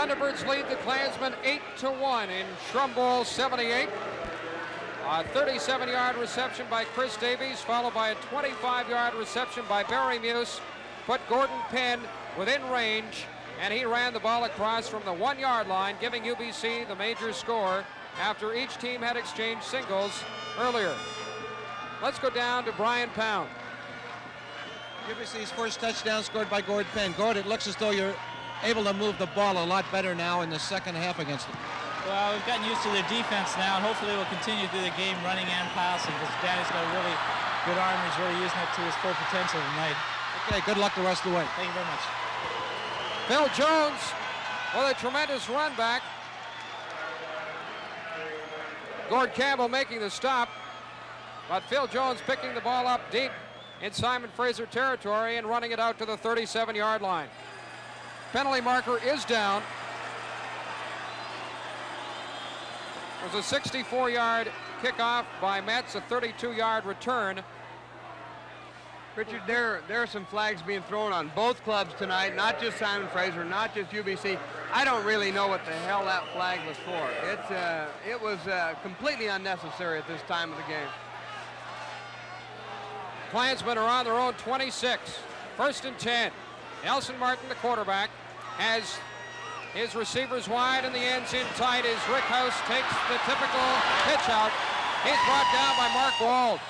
Thunderbirds lead the Klansmen 8-1 in Shrum Bowl 78. A 37-yard reception by Chris Davies, followed by a 25-yard reception by Barry Muse, put Gordon Penn within range, and he ran the ball across from the 1-yard line, giving UBC the major score after each team had exchanged singles earlier. Let's go down to Brian Pound. UBC's first touchdown scored by Gordon Penn. Gordon, it looks as though you're able to move the ball a lot better now in the second half against them. Well, we've gotten used to their defense now, and hopefully we'll continue through the game running and passing, because Danny's got a really good arm. He's really using it to his full potential tonight. Okay, good luck the rest of the way. Thank you very much. Phil Jones with a tremendous run back. Gord Campbell making the stop, but Phil Jones picking the ball up deep in Simon Fraser territory and running it out to the 37-yard line. Penalty marker is down. It was a 64-yard kickoff by Metz, a 32-yard return. Richard, there are some flags being thrown on both clubs tonight, not just Simon Fraser, not just UBC. I don't really know what the hell that flag was for. It was completely unnecessary at this time of the game. Klansmen are on their own 26. 1st and 10. Nelson Martin, the quarterback, has his receivers wide and the ends in tight as Rickhouse takes the typical pitch out. He's brought down by Mark Wald.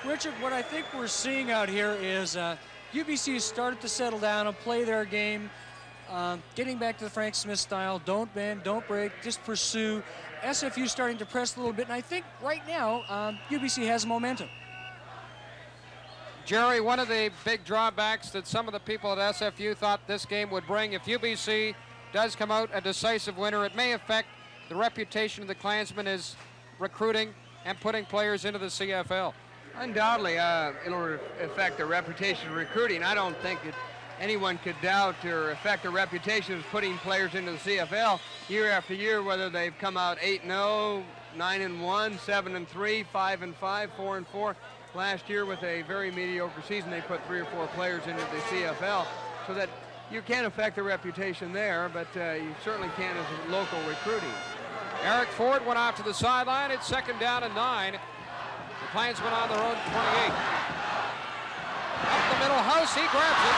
Richard, what I think we're seeing out here is UBC has started to settle down and play their game, getting back to the Frank Smith style. Don't bend, don't break, just pursue. SFU starting to press a little bit, and I think right now UBC has momentum. Jerry, one of the big drawbacks that some of the people at SFU thought this game would bring, if UBC does come out a decisive winner, it may affect the reputation of the Klansmen as recruiting and putting players into the CFL. Undoubtedly, it'll affect the reputation of recruiting. I don't think that anyone could doubt or affect the reputation of putting players into the CFL year after year, whether they've come out 8-0, 9-1, 7-3, 5-5, 4-4. Last year, with a very mediocre season, they put 3 or 4 players into the CFL, so that you can affect the reputation there, but you certainly can as a local recruiting. Eric Ford went off to the sideline. It's 2nd down and 9. The Klansmen on their own 28. Up the middle, House, he grabs it.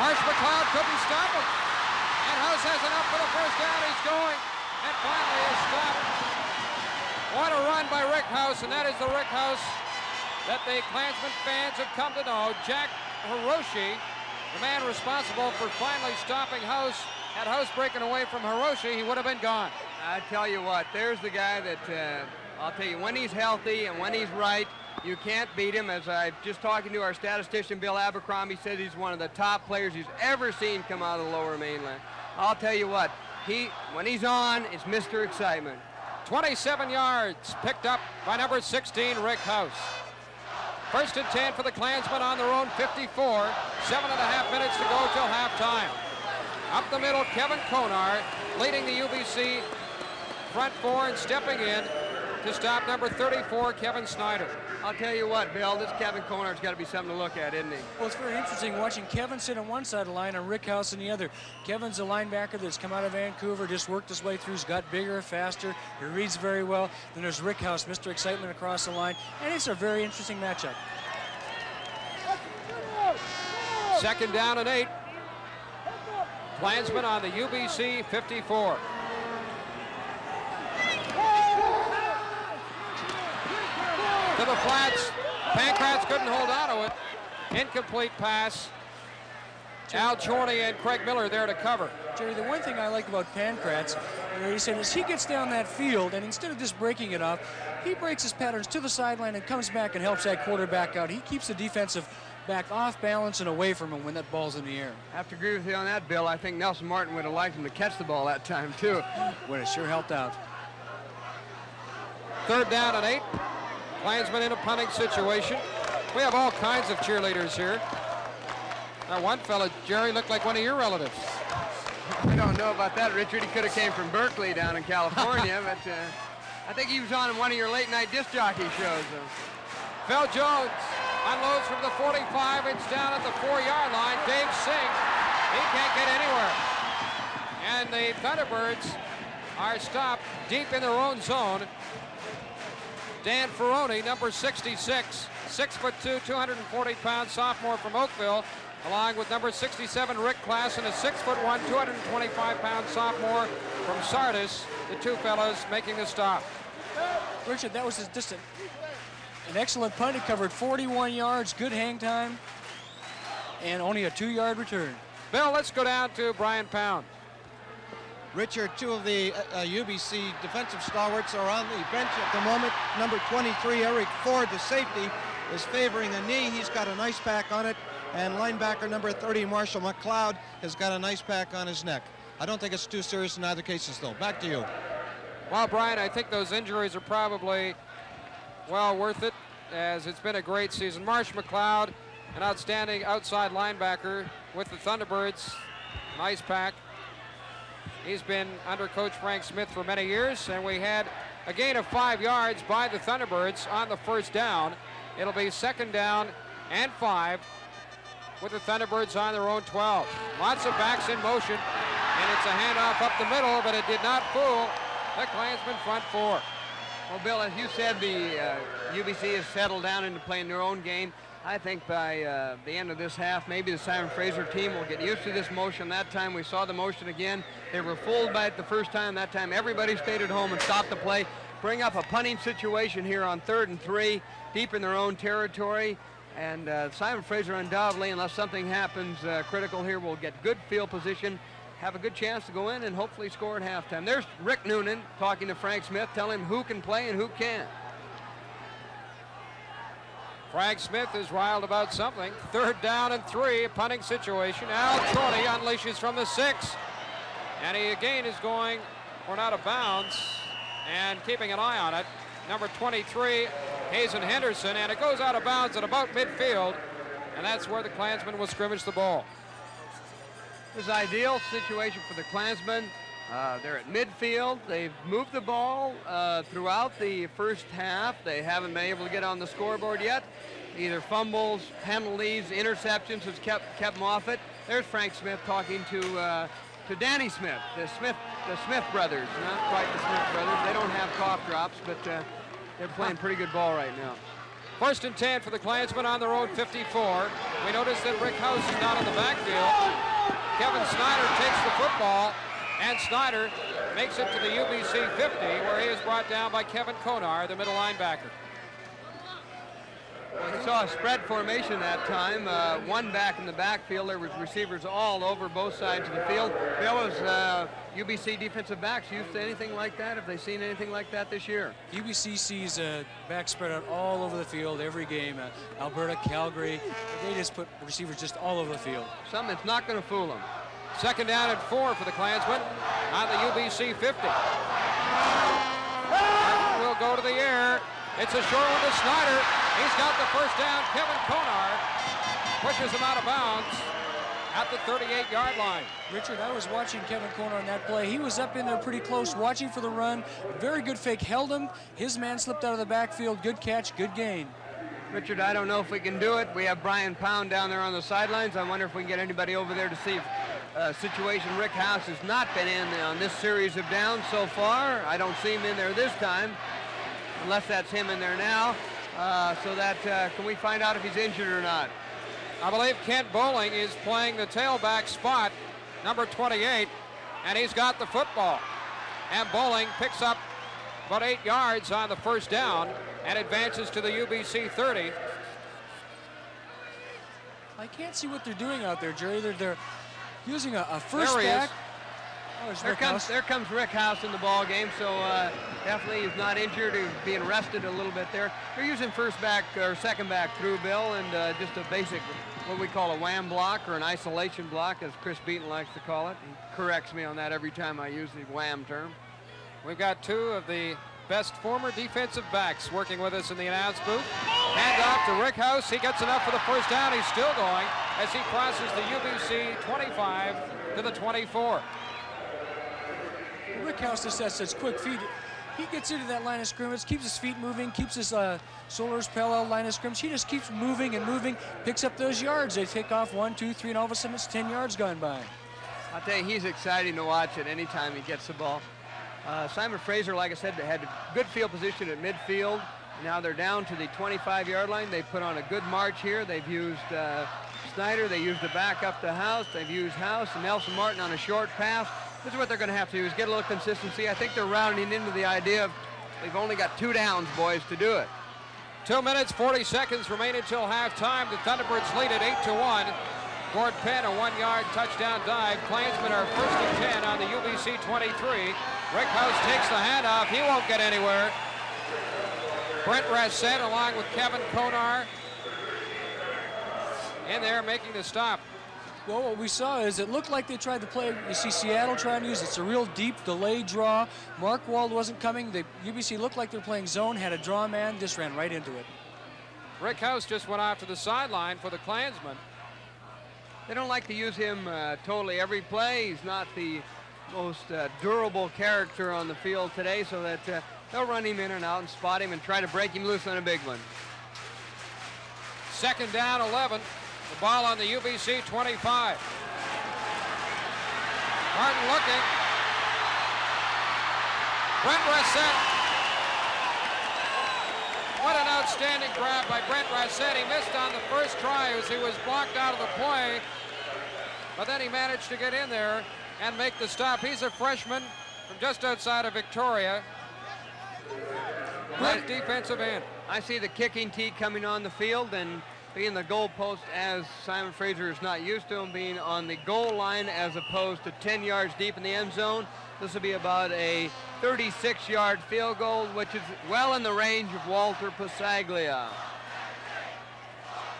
Marsh McLeod couldn't stop him. And House has enough for the 1st down. He's going, and finally is stopped. What a run by Rick House, and that is the Rick House that the Klansmen fans have come to know. Jack Hiroshi, the man responsible for finally stopping House. Had House breaking away from Hiroshi, he would have been gone. I tell you what, there's the guy that, I'll tell you, when he's healthy and when he's right, you can't beat him. As I'm just talking to our statistician, Bill Abercrombie, said he's one of the top players he's ever seen come out of the Lower Mainland. I'll tell you what, when he's on, it's Mr. Excitement. 27 yards picked up by number 16, Rick House. 1st and 10 for the Klansmen on their own 54. 7.5 minutes to go till halftime. Up the middle, Kevin Konar leading the UBC front 4 and stepping in to stop number 34, Kevin Snyder. I'll tell you what, Bill, this Kevin Konar's got to be something to look at, isn't he? Well, it's very interesting watching Kevin sit on one side of the line and Rick House on the other. Kevin's a linebacker that's come out of Vancouver, just worked his way through, he's got bigger, faster, he reads very well. Then there's Rick House, Mr. Excitement across the line, and it's a very interesting matchup. 2nd down and 8. Klansmen on the UBC 54. To the flats. Pancratz couldn't hold on to it. Incomplete pass. Al Chorney and Craig Miller there to cover. Jerry, the one thing I like about Pancratz, he said, is he gets down that field, and instead of just breaking it off, he breaks his patterns to the sideline and comes back and helps that quarterback out. He keeps the defensive back off balance and away from him when that ball's in the air. I have to agree with you on that, Bill. I think Nelson Martin would have liked him to catch the ball that time, too. Would have sure helped out. 3rd down and 8. Klansmen in a punting situation. We have all kinds of cheerleaders here. Now, one fella, Jerry, looked like one of your relatives. I don't know about that, Richard. He could have came from Berkeley down in California, but I think he was on one of your late-night disc jockey shows. Phil Jones unloads from the 45. It's down at the 4-yard line. Dave Singh, he can't get anywhere. and the Thunderbirds are stopped deep in their own zone. Dan Ferroni, number 66, 6'2", 240-pound sophomore from Oakville, along with number 67, Rick Klassen, a 6'1", 225-pound sophomore from Sardis, the two fellas making the stop. Richard, that was just an excellent punt. He covered 41 yards, good hang time, and only a 2-yard return. Bill, let's go down to Brian Pound. Richard, two of the UBC defensive stalwarts are on the bench at the moment. Number 23, Eric Ford, the safety, is favoring a knee. He's got an ice pack on it. And linebacker number 30, Marshall McLeod, has got an ice pack on his neck. I don't think it's too serious in either cases, though. Back to you. Well, Brian, I think those injuries are probably well worth it, as it's been a great season. Marsh McLeod, an outstanding outside linebacker with the Thunderbirds, an ice pack. He's been under Coach Frank Smith for many years, and we had a gain of 5 yards by the Thunderbirds on the first down. It'll be 2nd down and 5 with the Thunderbirds on their own 12. Lots of backs in motion, and it's a handoff up the middle, but it did not fool the Klansmen front four. Well, Bill, as you said, the UBC has settled down into playing their own game. I think by the end of this half, maybe the Simon Fraser team will get used to this motion. That time we saw the motion again. They were fooled by it the first time. That time everybody stayed at home and stopped the play. Bring up a punting situation here on 3rd and 3, deep in their own territory. And Simon Fraser undoubtedly, unless something happens critical here, will get good field position, have a good chance to go in and hopefully score at halftime. There's Rick Noonan talking to Frank Smith, telling him who can play and who can't. Frank Smith is riled about something. 3rd down and 3, a punting situation. Al Chorley unleashes from the 6. And he again is going for an out of bounds and keeping an eye on it. Number 23, Hazen Henderson, and it goes out of bounds at about midfield. And that's where the Klansmen will scrimmage the ball. This is an ideal situation for the Klansmen. They're at midfield. They've moved the ball throughout the first half. They haven't been able to get on the scoreboard yet. Either fumbles, penalties, interceptions has kept them off it. There's Frank Smith talking to Danny Smith, the Smith brothers. Not quite the Smith brothers. They don't have cough drops, but they're playing pretty good ball right now. 1st and 10 for the Klansmen on their own 54. We notice that Rick House is not in the backfield. Kevin Snyder takes the football, and Snyder makes it to the UBC 50, where he is brought down by Kevin Konar, the middle linebacker. Well, we saw a spread formation that time. One back in the backfield. There was receivers all over both sides of the field. There was UBC defensive backs used to anything like that? Have they seen anything like that this year? UBC sees back spread out all over the field every game. Alberta, Calgary, they just put receivers just all over the field. Something that's not going to fool them. 2nd down and 4 for the Klansmen on the UBC 50. Will go to the air. It's a short one to Snyder. He's got the first down. Kevin Konar pushes him out of bounds at the 38-yard line. Richard, I was watching Kevin Konar on that play. He was up in there pretty close, watching for the run. Very good fake, held him. His man slipped out of the backfield. Good catch, good gain. Richard, I don't know if we can do it. We have Brian Pound down there on the sidelines. I wonder if we can get anybody over there to see if situation Rick House has not been in on this series of downs so far. I don't see him in there this time, unless that's him in there now. Can we find out if he's injured or not? I believe Kent Bowling is playing the tailback spot, number 28, and he's got the football. And Bowling picks up about 8 yards on the first down and advances to the UBC 30. I can't see what they're doing out there, Jerry. They're using a first There he back. is. Oh, There comes Rick House in the ball game, so definitely he's not injured. He's being rested a little bit there. They're using first back or second back through, Bill, and just a basic, what we call a wham block or an isolation block, as Chris Beaton likes to call it. He corrects me on that every time I use the wham term. We've got 2 of the best former defensive backs working with us in the announce booth. Hand off to Rick House. He gets enough for the first down. He's still going as he crosses the UBC 25 to the 24. Rick House just has such quick feet. He gets into that line of scrimmage, keeps his feet moving, keeps his shoulders parallel line of scrimmage. He just keeps moving and moving, picks up those yards. They take off 1, 2, 3, and all of a sudden it's 10 yards gone by. I'll tell you, he's exciting to watch it anytime he gets the ball. Simon Fraser, like I said, had a good field position at midfield. Now they're down to the 25-yard line. They put on a good march here. They've used Snyder. They used the back up to House. They've used House and Nelson Martin on a short pass. This is what they're going to have to do, is get a little consistency. I think they're rounding into the idea of they've only got 2 downs, boys, to do it. 2 minutes, 40 seconds remain until halftime. The Thunderbirds lead at 8-1. Gord Penn, a 1-yard touchdown dive. Klansmen are first and 10 on the UBC 23. Rick House takes the handoff. He won't get anywhere. Brent Rassett along with Kevin Konar in there making the stop. Well, what we saw is it looked like they tried to play. You see Seattle trying to use it. It's a real deep delayed draw. Mark Wald wasn't coming. The UBC looked like they're playing zone, had a draw man, just ran right into it. Rick House just went off to the sideline for the Klansmen. They don't like to use him totally every play. He's not the most durable character on the field today, so that they'll run him in and out and spot him and try to break him loose on a big one. Second down, 11. The ball on the UBC 25. Martin looking. Brent Rassett. What an outstanding grab by Brent Rassett. He missed on the first try as he was blocked out of the play. But then he managed to get in there and make the stop. He's a freshman from just outside of Victoria. Left defensive end. I see the kicking tee coming on the field and being the goal post, as Simon Fraser is not used to him, being on the goal line as opposed to 10 yards deep in the end zone. This will be about a 36-yard field goal, which is well in the range of Walter Pasaglia.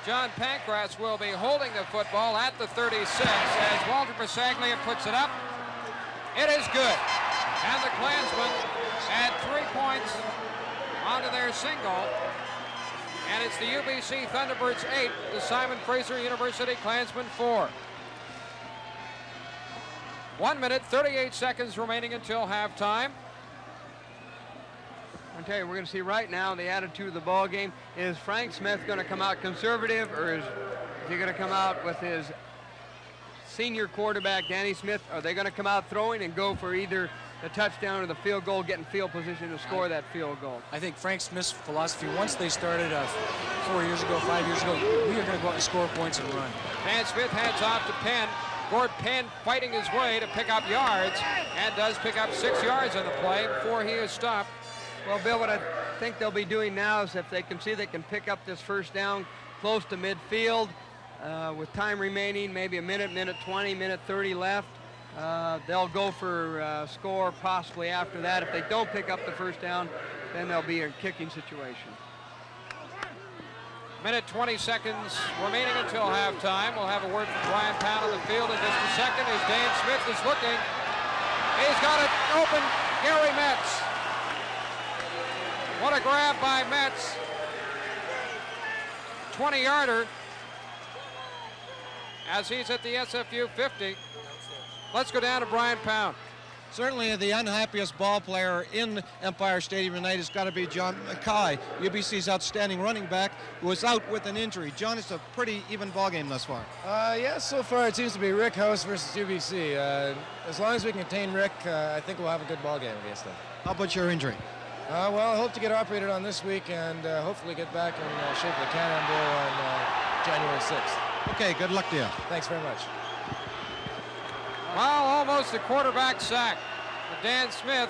John Pancras will be holding the football at the 36 as Walter Pasaglia puts it up. It is good. And the Klansmen add 3 points onto their single. And it's the UBC Thunderbirds 8, the Simon Fraser University Klansmen 4. 1 minute, 38 seconds remaining until halftime. I'll tell you, we're going to see right now the attitude of the ball game. Is Frank Smith going to come out conservative, or is he going to come out with his senior quarterback, Danny Smith? Are they going to come out throwing and go for either the touchdown or the field goal, getting field position to score that field goal? I think Frank Smith's philosophy, once they started 4 years ago, 5 years ago, we are going to go out and score points and run. Dan Smith hands off to Penn. Gord Penn fighting his way to pick up yards and does pick up 6 yards on the play before he is stopped. Well, Bill, what I think they'll be doing now is if they can see they can pick up this first down close to midfield with time remaining, maybe a minute, minute 20, minute 30 left, they'll go for score possibly after that. If they don't pick up the first down, then they'll be in a kicking situation. Minute 20 seconds remaining until halftime. We'll have a word from Brian Pound on the field in just a second as Dan Smith is looking. He's got it open, Gary Metz. What a grab by Metz. 20-yarder as he's at the SFU 50. Let's go down to Brian Pound. Certainly the unhappiest ball player in Empire Stadium tonight has got to be John Mackay, UBC's outstanding running back, who is out with an injury. John, it's a pretty even ball game thus far. Yeah, so far it seems to be Rick House versus UBC. As long as we contain Rick, I think we'll have a good ball game against them. How about your injury? Well, I hope to get operated on this week and hopefully get back in shape for the Cannon Bowl on January 6th. Okay, good luck to you. Thanks very much. Well, almost a quarterback sack for Dan Smith.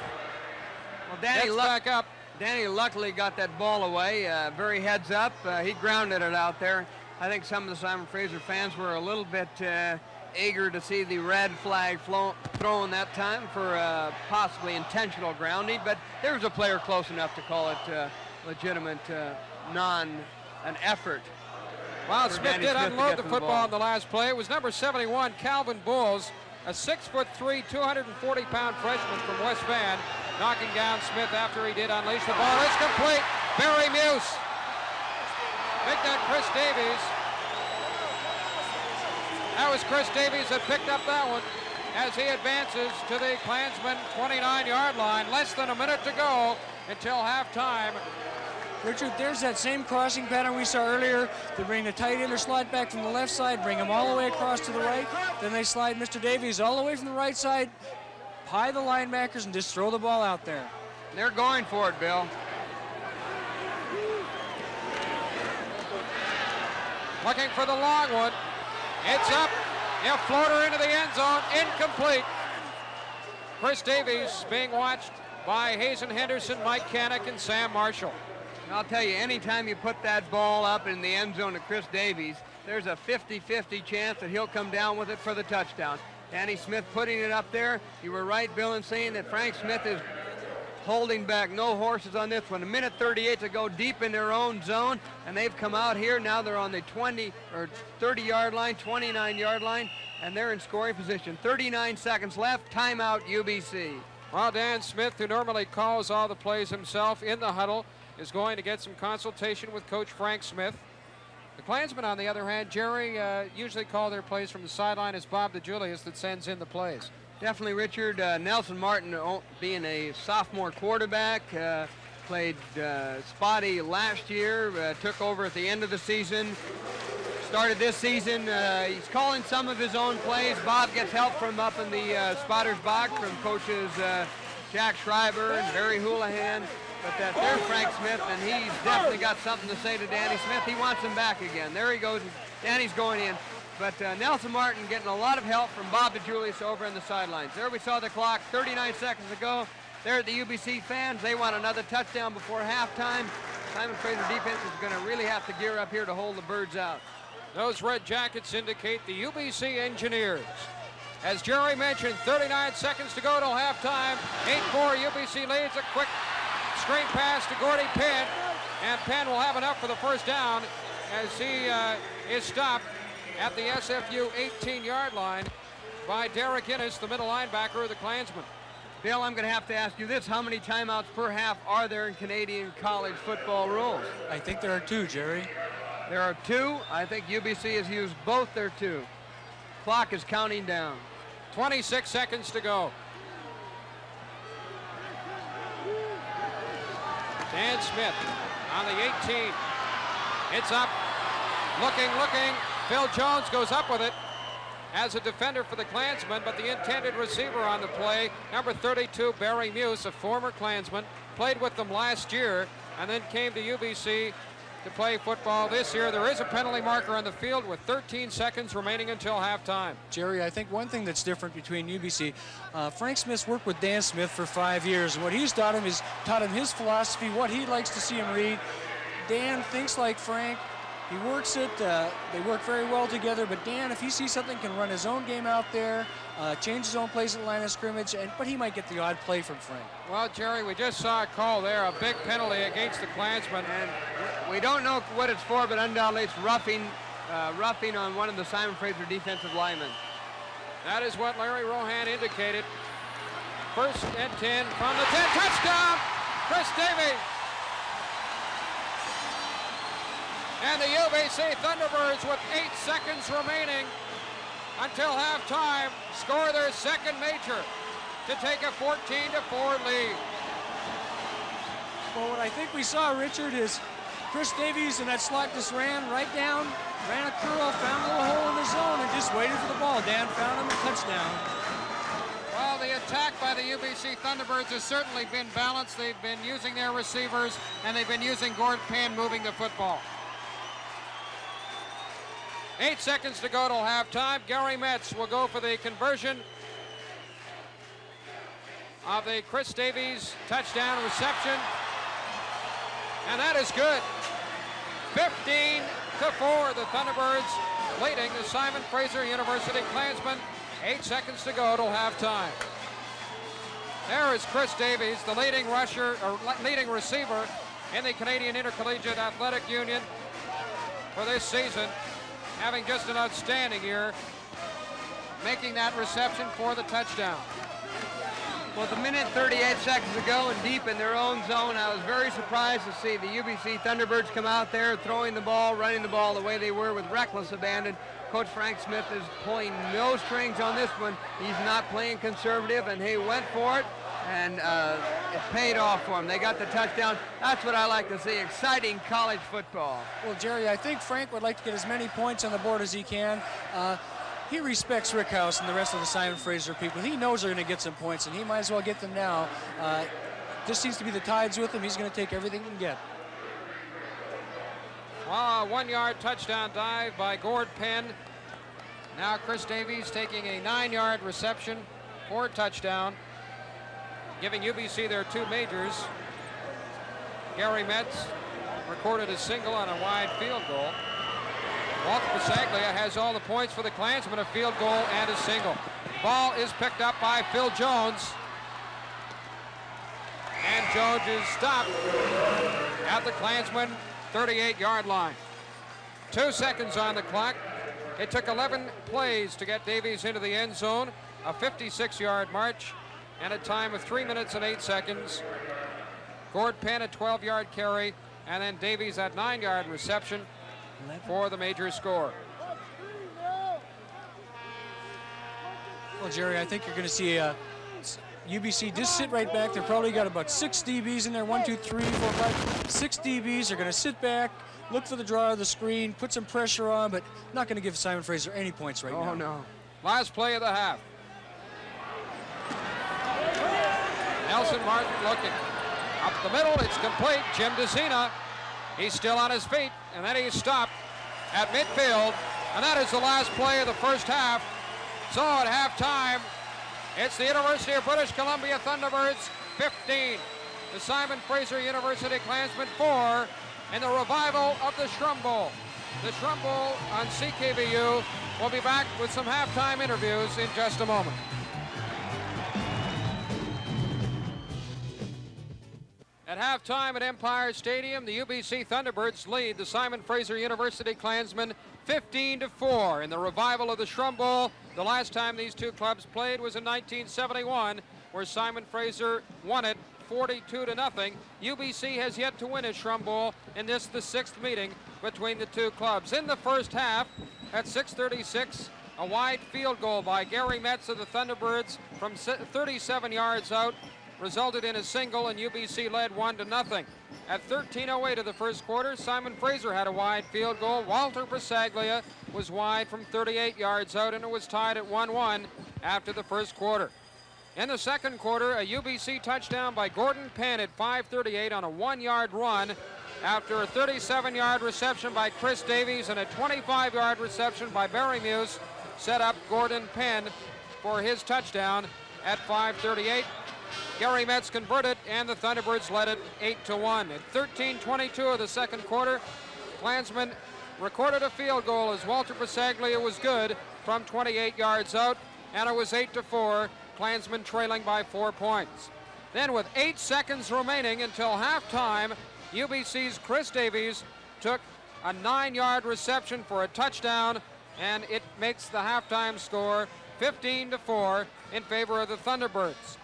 Well, Danny gets back up. Danny luckily got that ball away, very heads up. He grounded it out there. I think some of the Simon Fraser fans were a little bit eager to see the red flag thrown that time for possibly intentional grounding, but there was a player close enough to call it legitimate an effort. Well, Smith did unload the football on the last play. It was number 71, Calvin Bulls, a 6'3", 240-pound freshman from West Van, knocking down Smith after he did unleash the ball. It's complete. Barry Muse. Picked that Chris Davies. That was Chris Davies that picked up that one as he advances to the Klansmen 29-yard line. Less than a minute to go until halftime. Richard, there's that same crossing pattern we saw earlier. They bring the tight end or slide back from the left side, bring him all the way across to the right. Then they slide Mr. Davies all the way from the right side, pie the linebackers, and just throw the ball out there. They're going for it, Bill. Looking for the long one. It's up. A floater into the end zone. Incomplete. Chris Davies being watched by Hazen Henderson, Mike Canick, and Sam Marshall. And I'll tell you, anytime you put that ball up in the end zone to Chris Davies, there's a 50-50 chance that he'll come down with it for the touchdown. Danny Smith putting it up there. You were right, Bill, in saying that Frank Smith is holding back no horses on this one. A minute 38 to go, deep in their own zone, and they've come out here. Now they're on the 20 or 30-yard line, 29-yard line, and they're in scoring position. 39 seconds left. Timeout, UBC. Well, Dan Smith, who normally calls all the plays himself in the huddle, is going to get some consultation with Coach Frank Smith. The Klansmen, on the other hand, Jerry, usually call their plays from the sideline. It's Bob DeJulius that sends in the plays. Definitely, Richard. Nelson Martin, being a sophomore quarterback, played spotty last year, took over at the end of the season, started this season. He's calling some of his own plays. Bob gets help from up in the spotter's box from coaches Jack Schreiber and Barry Houlihan. But there's Frank Smith, and he's definitely got something to say to Danny Smith. He wants him back again. There he goes. Danny's going in. But Nelson Martin getting a lot of help from Bob DeJulius over in the sidelines. There we saw the clock, 39 seconds ago. There at the UBC fans, they want another touchdown before halftime. Simon Fraser defense is going to really have to gear up here to hold the birds out. Those red jackets indicate the UBC Engineers. As Jerry mentioned, 39 seconds to go till halftime. 8-4, UBC leads. A quick screen pass to Gordy Penn, and Penn will have enough for the first down as he is stopped at the SFU 18-yard line by Derek Innes, the middle linebacker of the Klansmen. Bill, I'm going to have to ask you this. How many timeouts per half are there in Canadian college football rules? I think there are 2, Jerry. There are 2. I think UBC has used both their 2. Clock is counting down. 26 seconds to go. Dan Smith on the 18. It's up. Looking. Phil Jones goes up with it as a defender for the Klansmen, but the intended receiver on the play, number 32, Barry Muse, a former Klansman, played with them last year and then came to UBC to play football this year. There is a penalty marker on the field with 13 seconds remaining until halftime. Jerry, I think one thing that's different between UBC, Frank Smith's worked with Dan Smith for 5 years, and what he's taught him is his philosophy, what he likes to see him read. Dan thinks like Frank. He works it. They work very well together, but Dan, if he sees something, can run his own game out there, change his own plays at the line of scrimmage, but he might get the odd play from Frank. Well, Jerry, we just saw a call there, a big penalty against the Klansmen. And we don't know what it's for, but undoubtedly it's roughing on one of the Simon Fraser defensive linemen. That is what Larry Rohan indicated. 1st and 10 from the 10. Touchdown, Chris Davies. And the UBC Thunderbirds, with 8 seconds remaining until halftime, score their second major to take a 14-4 lead. Well, what I think we saw, Richard, is Chris Davies in that slot just ran right down, ran a curl, found a little hole in the zone, and just waited for the ball. Dan found him a touchdown. Well, the attack by the UBC Thunderbirds has certainly been balanced. They've been using their receivers, and they've been using Gord Penn moving the football. 8 seconds to go till halftime. Gary Metz will go for the conversion of the Chris Davies touchdown reception. And that is good. 15-4, the Thunderbirds leading the Simon Fraser University Klansmen. 8 seconds to go till halftime. There is Chris Davies, the leading receiver in the Canadian Intercollegiate Athletic Union for this season, having just an outstanding year, making that reception for the touchdown. Well, the minute 38 seconds to go and deep in their own zone, I was very surprised to see the UBC Thunderbirds come out there throwing the ball, running the ball the way they were with reckless abandon. Coach Frank Smith is pulling no strings on this one. He's not playing conservative, and he went for it. and it paid off for them. They got the touchdown. That's what I like to see, exciting college football. Well, Jerry, I think Frank would like to get as many points on the board as he can. He respects Rick House and the rest of the Simon Fraser people. He knows they're going to get some points, and he might as well get them now. This seems to be the tides with him. He's going to take everything he can get. Well, a 1-yard touchdown dive by Gord Penn. Now Chris Davies taking a 9-yard reception for a touchdown, giving UBC their 2 majors. Gary Metz recorded a single on a wide field goal. Walter Pasaglia has all the points for the Klansmen, a field goal and a single. Ball is picked up by Phil Jones. And Jones is stopped at the Klansmen 38-yard line. 2 seconds on the clock. It took 11 plays to get Davies into the end zone, a 56-yard march, and a time of 3 minutes and 8 seconds. Gord Penn a 12-yard carry, and then Davies that 9-yard reception for the major score. Well, Jerry, I think you're going to see UBC just sit right back. They've probably got about 6 DBs in there. 1, 2, 3, 4, 5, 6 DBs. They're going to sit back, look for the draw of the screen, put some pressure on, but not going to give Simon Fraser any points right now. Oh, no. Last play of the half. Nelson Martin looking. Up the middle, it's complete. Jim DeZena, he's still on his feet, and then he's stopped at midfield, and that is the last play of the first half. So at halftime, it's the University of British Columbia Thunderbirds 15, the Simon Fraser University Klansmen 4, in the revival of the Shrum Bowl. The Shrum Bowl on CKVU. We'll be back with some halftime interviews in just a moment. At halftime at Empire Stadium, the UBC Thunderbirds lead the Simon Fraser University Klansmen 15-4 in the revival of the Shrum Bowl. The last time these two clubs played was in 1971, where Simon Fraser won it 42-0. UBC has yet to win a Shrum Bowl, and this the 6th meeting between the two clubs. In the first half, at 6:36, a wide field goal by Gary Metz of the Thunderbirds from 37 yards out resulted in a single, and UBC led 1-0. At 13:08 of the first quarter, Simon Fraser had a wide field goal. Walter Pasaglia was wide from 38 yards out, and it was tied at 1-1 after the first quarter. In the second quarter, a UBC touchdown by Gordon Penn at 5:38 on a 1-yard run after a 37-yard reception by Chris Davies and a 25-yard reception by Barry Muse set up Gordon Penn for his touchdown at 5:38. Gary Metz converted, and the Thunderbirds led it 8-1. At 13:22 of the second quarter, Klansmen recorded a field goal as Walter Pasaglia was good from 28 yards out, and it was 8-4, Klansmen trailing by 4 points. Then with 8 seconds remaining until halftime, UBC's Chris Davies took a 9-yard reception for a touchdown, and it makes the halftime score 15-4 in favor of the Thunderbirds.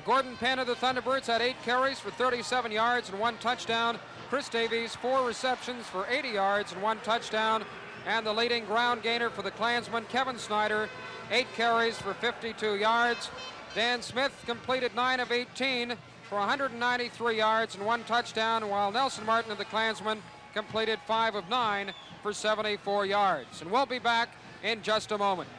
Gordon Penn of the Thunderbirds had 8 carries for 37 yards and 1 touchdown. Chris Davies, 4 receptions for 80 yards and 1 touchdown. And the leading ground gainer for the Klansmen, Kevin Snyder, 8 carries for 52 yards. Dan Smith completed 9 of 18 for 193 yards and 1 touchdown, while Nelson Martin of the Klansmen completed 5 of 9 for 74 yards. And we'll be back in just a moment.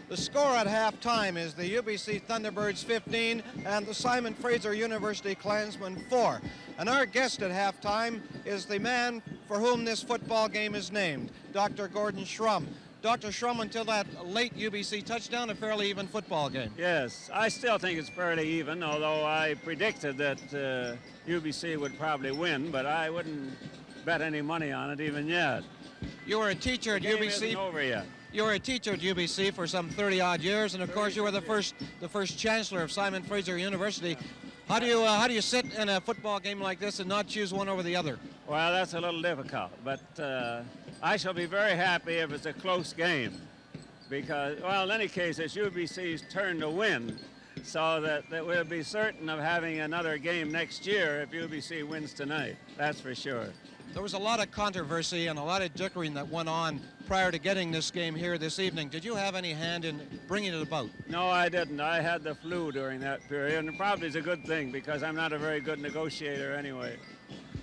The score at halftime is the UBC Thunderbirds 15 and the Simon Fraser University Klansmen 4. And our guest at halftime is the man for whom this football game is named, Dr. Gordon Shrum. Dr. Shrum, until that late UBC touchdown, a fairly even football game. Yes, I still think it's fairly even, although I predicted that UBC would probably win, but I wouldn't bet any money on it even yet. You were a teacher at The game UBC. isn't over yet. You were a teacher at UBC for some 30-odd years, and of course you were the first chancellor of Simon Fraser University. How do you sit in a football game like this and not choose one over the other? Well, that's a little difficult, but I shall be very happy if it's a close game, because, well, in any case, it's UBC's turn to win, so that we'll be certain of having another game next year if UBC wins tonight. That's for sure. There was a lot of controversy and a lot of dickering that went on prior to getting this game here this evening. Did you have any hand in bringing it about? No, I didn't. I had the flu during that period, and it probably is a good thing because I'm not a very good negotiator anyway.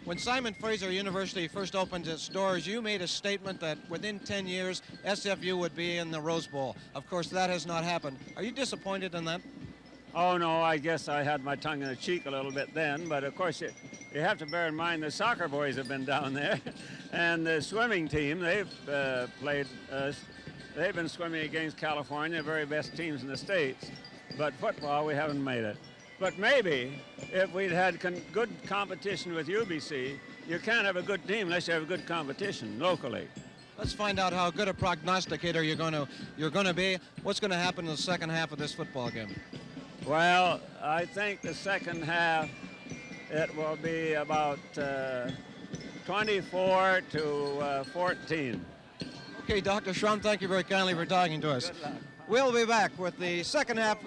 When Simon Fraser University first opened its doors, you made a statement that within 10 years, SFU would be in the Rose Bowl. Of course, that has not happened. Are you disappointed in that? Oh, no, I guess I had my tongue in the cheek a little bit then, but of course you have to bear in mind the soccer boys have been down there, and the swimming team, they've they've been swimming against California, the very best teams in the States, but football, we haven't made it. But maybe if we'd had good competition with UBC, you can't have a good team unless you have a good competition locally. Let's find out how good a prognosticator you're going to be. What's going to happen in the second half of this football game? Well, I think the second half, it will be about 24 to 14. Okay, Dr. Shrum, thank you very kindly for talking to us. We'll be back with the second half.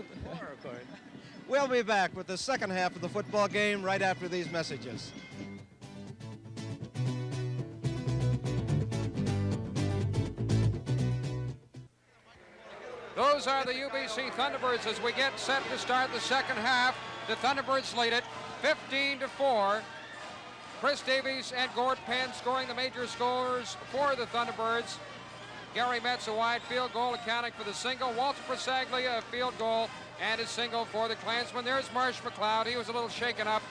We'll be back with the second half of the football game right after these messages. Those are the UBC Thunderbirds as we get set to start the second half. The Thunderbirds lead it 15-4. Chris Davies and Gord Penn scoring the major scores for the Thunderbirds. Gary Metz a wide field goal accounting for the single. Walter Presaglia a field goal and a single for the Klansmen. There's Marsh McLeod. He was a little shaken up.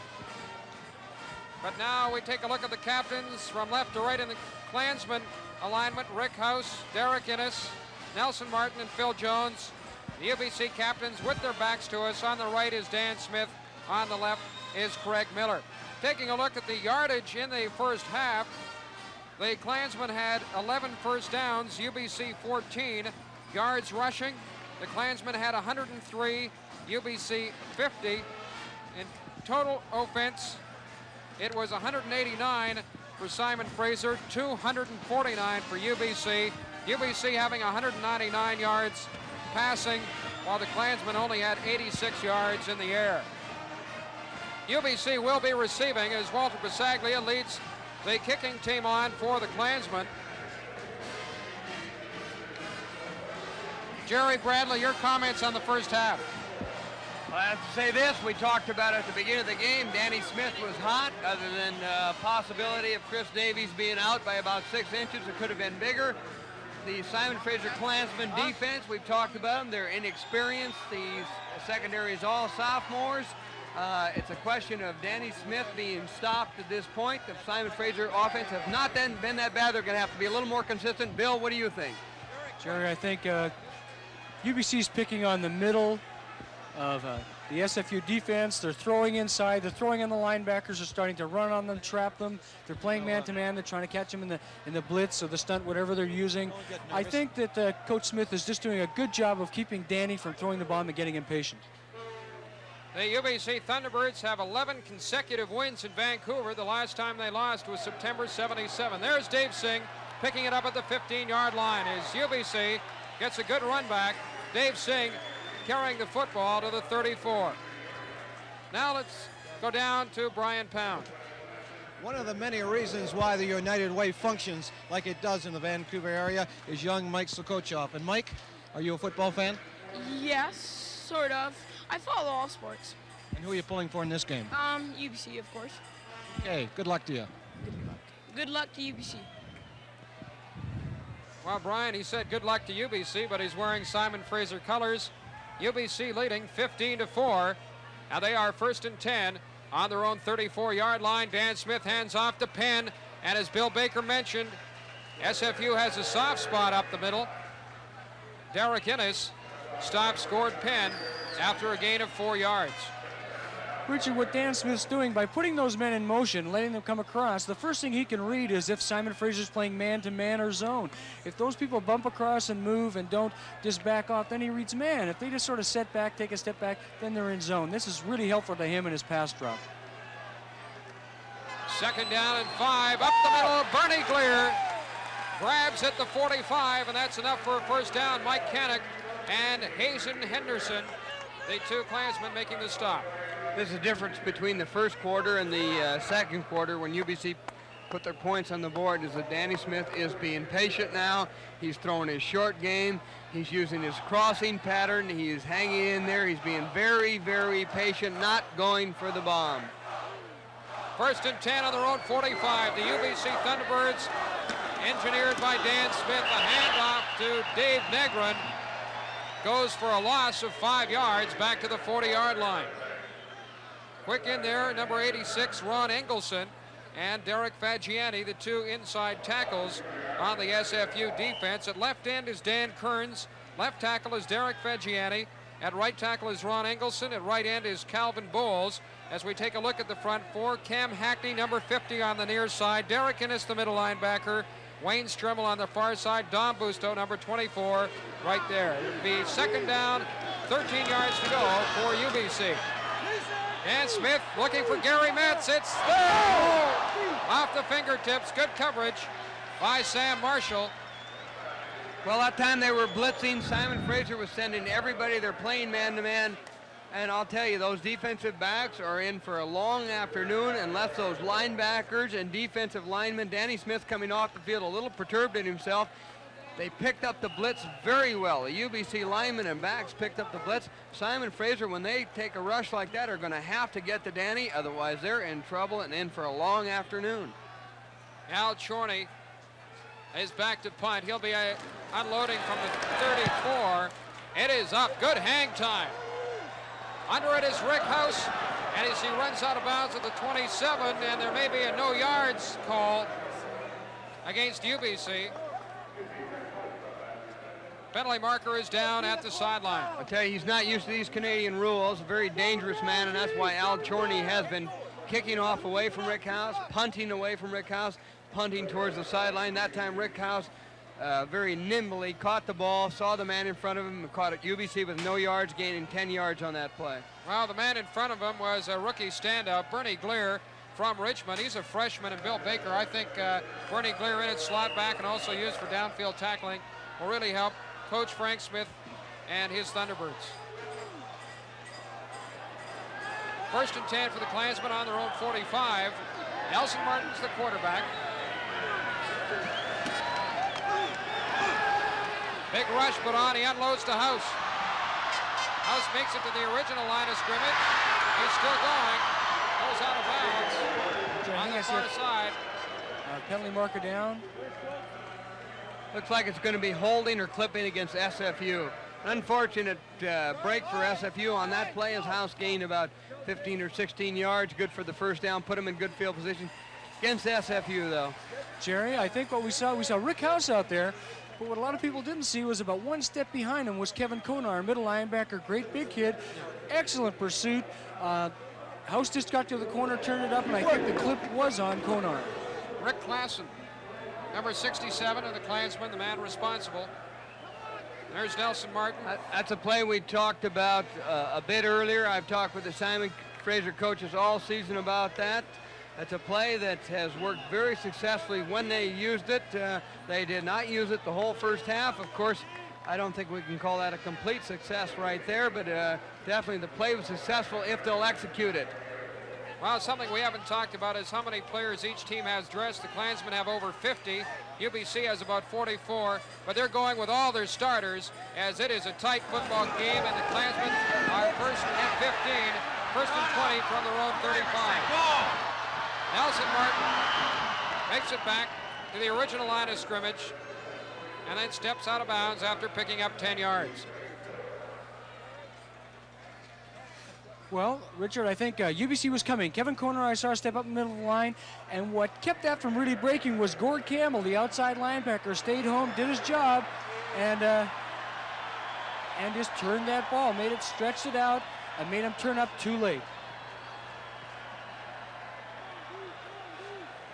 But now we take a look at the captains from left to right in the Klansmen alignment. Rick House, Derek Innes, Nelson Martin, and Phil Jones. The UBC captains with their backs to us. On the right is Dan Smith. On the left is Craig Miller. Taking a look at the yardage in the first half, the Klansmen had 11 first downs, UBC 14. Yards rushing, the Klansmen had 103, UBC 50. In total offense, it was 189 for Simon Fraser, 249 for UBC. UBC having 199 yards passing, while the Klansmen only had 86 yards in the air. UBC will be receiving as Walter Bisaglia leads the kicking team on for the Klansmen. Jerry Bradley, your comments on the first half. Well, I have to say this, we talked about at the beginning of the game, Danny Smith was hot, other than possibility of Chris Davies being out by about 6 inches. It could have been bigger. The Simon Fraser Klansmen defense, we've talked about them, they're inexperienced. The secondary is all sophomores. It's a question of Danny Smith being stopped at this point. The Simon Fraser offense have not been that bad. They're going to have to be a little more consistent. Bill, what do you think? Jerry, I think UBC's picking on the middle of the SFU defense. They're throwing inside. They're throwing in the linebackers. They're starting to run on them, trap them. They're playing man-to-man. They're trying to catch them in the blitz or the stunt, whatever they're using. I think that Coach Smith is just doing a good job of keeping Danny from throwing the bomb and getting impatient. The UBC Thunderbirds have 11 consecutive wins in Vancouver. The last time they lost was September 77. There's Dave Singh picking it up at the 15-yard line as UBC gets a good run back. Dave Singh carrying the football to the 34. Now let's go down to Brian Pound. One of the many reasons why the United Way functions like it does in the Vancouver area is young Mike Sokochov. And Mike, are you a football fan? Yes, sort of. I follow all sports. And who are you pulling for in this game? UBC, of course. Okay, good luck to you. Good luck to UBC. Well, Brian, he said good luck to UBC, but he's wearing Simon Fraser colors. UBC leading 15-4. Now they are 1st and 10 on their own 34-yard line. Dan Smith hands off to Penn, and as Bill Baker mentioned, SFU has a soft spot up the middle. Derek Innes stops Gord Penn after a gain of 4 yards. Richard, what Dan Smith's doing by putting those men in motion, letting them come across, the first thing he can read is if Simon Fraser's playing man-to-man or zone. If those people bump across and move and don't just back off, then he reads man. If they just sort of set back, take a step back, then they're in zone. This is really helpful to him in his pass drop. 2nd down and 5, up the middle, Bernie Glear grabs at the 45, and that's enough for a first down. Mike Kannick and Hazen Henderson, the two Klansmen making the stop. There's a difference between the first quarter and the second quarter when UBC put their points on the board is that Danny Smith is being patient now. He's throwing his short game. He's using his crossing pattern. He is hanging in there. He's being very, very patient, not going for the bomb. 1st and 10 on their own 45. The UBC Thunderbirds, engineered by Dan Smith. A handoff to Dave Negron. Goes for a loss of 5 yards back to the 40-yard line. Quick in there, number 86, Ron Engelson, and Derek Fagiani, the 2 inside tackles on the SFU defense. At left end is Dan Kearns. Left tackle is Derek Fagiani. At right tackle is Ron Engelson. At right end is Calvin Bowles. As we take a look at the front 4, Cam Hackney, number 50 on the near side. Derek Innes, the middle linebacker. Wayne Strimmel on the far side. Don Busto, number 24, right there. It would be 2nd down, 13 yards to go for UBC. Dan Smith looking for Gary Metz. It's there! Off the fingertips. Good coverage by Sam Marshall. Well, that time they were blitzing. Simon Fraser was sending everybody. They're playing man-to-man. And I'll tell you, those defensive backs are in for a long afternoon unless those linebackers and defensive linemen, Danny Smith coming off the field a little perturbed in himself. They picked up the blitz very well. The UBC linemen and backs picked up the blitz. Simon Fraser, when they take a rush like that, are going to have to get to Danny. Otherwise, they're in trouble and in for a long afternoon. Al Chorney is back to punt. He'll be unloading from the 34. It is up. Good hang time. Under it is Rick House, and as he runs out of bounds at the 27, and there may be a no yards call against UBC. Penalty marker is down at the sideline. I'll tell you, he's not used to these Canadian rules. A very dangerous man, and that's why Al Chorney has been kicking off away from Rick House, punting away from Rick House, punting towards the sideline. That time Rick House very nimbly caught the ball, saw the man in front of him, caught it. UBC with no yards, gaining 10 yards on that play. Well, the man in front of him was a rookie standout, Bernie Gleer from Richmond. He's a freshman, and Bill Baker, I think Bernie Gleer in at slot back and also used for downfield tackling will really help Coach Frank Smith and his Thunderbirds. 1st and 10 for the Klansmen on their own 45. Nelson Martin's the quarterback. Big rush put on. He unloads to House. House makes it to the original line of scrimmage. He's still going. Goes out of bounds on the far side. Penalty marker down. Looks like it's going to be holding or clipping against SFU. An unfortunate break for SFU on that play as House gained about 15 or 16 yards. Good for the 1st down. Put him in good field position. Against SFU, though. Jerry, I think what we saw Rick House out there. But what a lot of people didn't see was about 1 step behind him was Kevin Konar, middle linebacker, great big kid, excellent pursuit. House just got to the corner, turned it up, and I think the clip was on Konar. Rick Klassen, number 67 of the Klansmen, the man responsible. There's Nelson Martin. That's a play we talked about a bit earlier. I've talked with the Simon Fraser coaches all season about that. That's a play that has worked very successfully when they used it. They did not use it the whole 1st half. Of course, I don't think we can call that a complete success right there, but definitely the play was successful if they'll execute it. Well, something we haven't talked about is how many players each team has dressed. The Klansmen have over 50. UBC has about 44, but they're going with all their starters as it is a tight football game, and the Klansmen are 1st and 15, 1st and 20 from their own 35. Nelson Martin makes it back to the original line of scrimmage and then steps out of bounds after picking up 10 yards. Well, Richard, I think UBC was coming. Kevin Konar I saw step up in the middle of the line, and what kept that from really breaking was Gord Campbell, the outside linebacker, stayed home, did his job, and just turned that ball, made it, stretched it out, and made him turn up too late.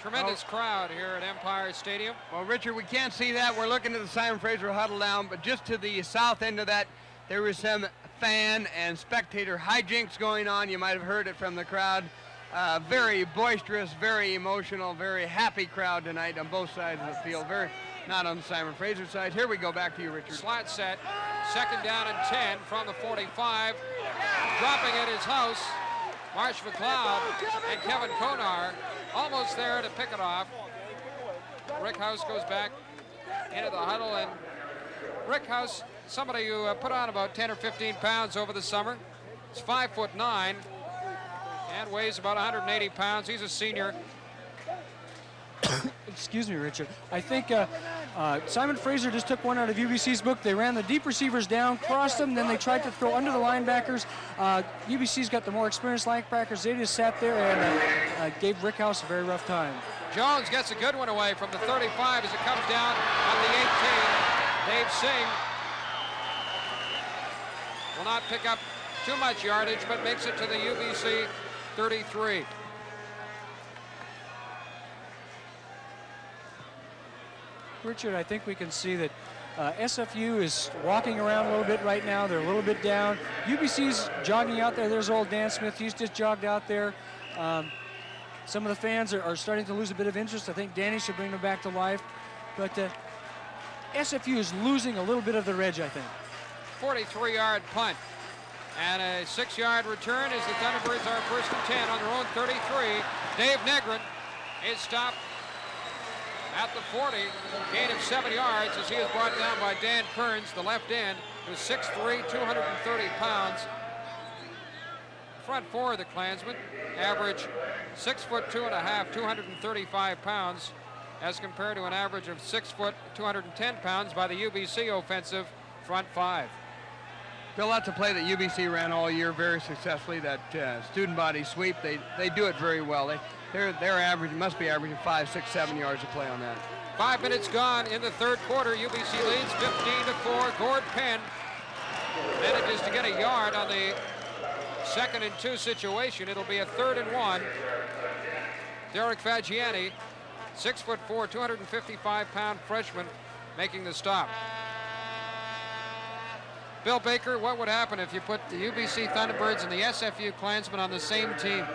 Tremendous crowd here at Empire Stadium. Well, Richard, we can't see that. We're looking at the Simon Fraser huddle down, but just to the south end of that, there was some fan and spectator hijinks going on. You might have heard it from the crowd. Very boisterous, very emotional, very happy crowd tonight on both sides of the field. Not on the Simon Fraser side. Here we go, back to you, Richard. Slot set, 2nd down and 10 from the 45. Dropping it is House, Marsh McLeod, and Kevin Konar almost there to pick it off. Rick House goes back into the huddle, and Rick House, somebody who put on about 10 or 15 pounds over the summer. He's 5'9" and weighs about 180 pounds. He's a senior. Excuse me, Richard. I think Simon Fraser just took one out of UBC's book. They ran the deep receivers down, crossed them, then they tried to throw under the linebackers. UBC's got the more experienced linebackers. They just sat there and gave Rick House a very rough time. Jones gets a good one away from the 35 as it comes down on the 18. Dave Singh will not pick up too much yardage, but makes it to the UBC 33. Richard, I think we can see that SFU is walking around a little bit right now. They're a little bit down. UBC's jogging out there. There's old Dan Smith. He's just jogged out there. Some of the fans are starting to lose a bit of interest. I think Danny should bring them back to life. But SFU is losing a little bit of their edge, I think. 43-yard punt. And a 6-yard return as the Thunderbirds are first and 10 on their own 33. Dave Negrin is stopped at the 40, gain of 7 yards as he is brought down by Dan Kearns, the left end, who's 6'3", 230 pounds. Front four of the Klansmen average 6'2½", 235 pounds, as compared to an average of 6 foot, 210 pounds by the UBC offensive front five. Bill, that's a play that UBC ran all year very successfully, that student body sweep. They do it very well. Their average must be averaging 5, 6, 7 yards a play on that. 5 minutes gone in the third quarter. UBC leads 15-4. Gord Penn manages to get a yard on the 2nd and 2 situation. It'll be a 3rd and 1. Derek Fagiani, 6'4", 255-pound freshman, making the stop. Bill Baker, what would happen if you put the UBC Thunderbirds and the SFU Klansmen on the same team?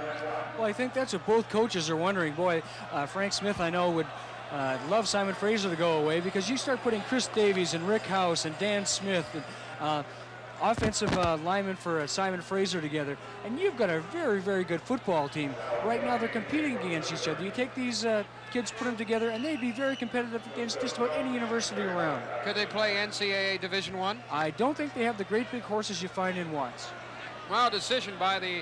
Well, I think that's what both coaches are wondering. Boy, Frank Smith, I know, would love Simon Fraser to go away, because you start putting Chris Davies and Rick House and Dan Smith and offensive linemen for Simon Fraser together, and you've got a very, very good football team. Right now they're competing against each other. You take these kids, put them together, and they'd be very competitive against just about any university around. Could they play NCAA Division I? I don't think they have the great big horses you find in Watts. Well, decision by the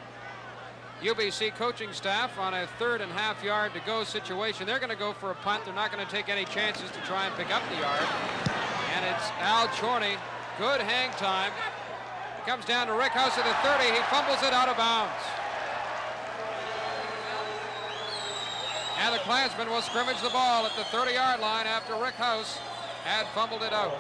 UBC coaching staff on a 3rd and half-yard to go situation. They're going to go for a punt. They're not going to take any chances to try and pick up the yard. And it's Al Chorney. Good hang time. Comes down to Rick House at the 30. He fumbles it out of bounds. And the Klansmen will scrimmage the ball at the 30-yard line after Rick House had fumbled it out.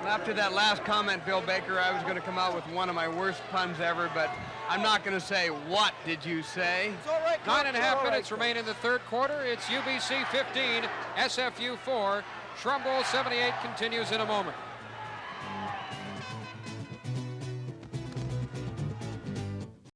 After that last comment, Bill Baker, I was going to come out with one of my worst puns ever, but I'm not going to say, what did you say? 9.5 minutes remain in the third quarter. It's UBC 15, SFU 4. Shrum Bowl 78 continues in a moment.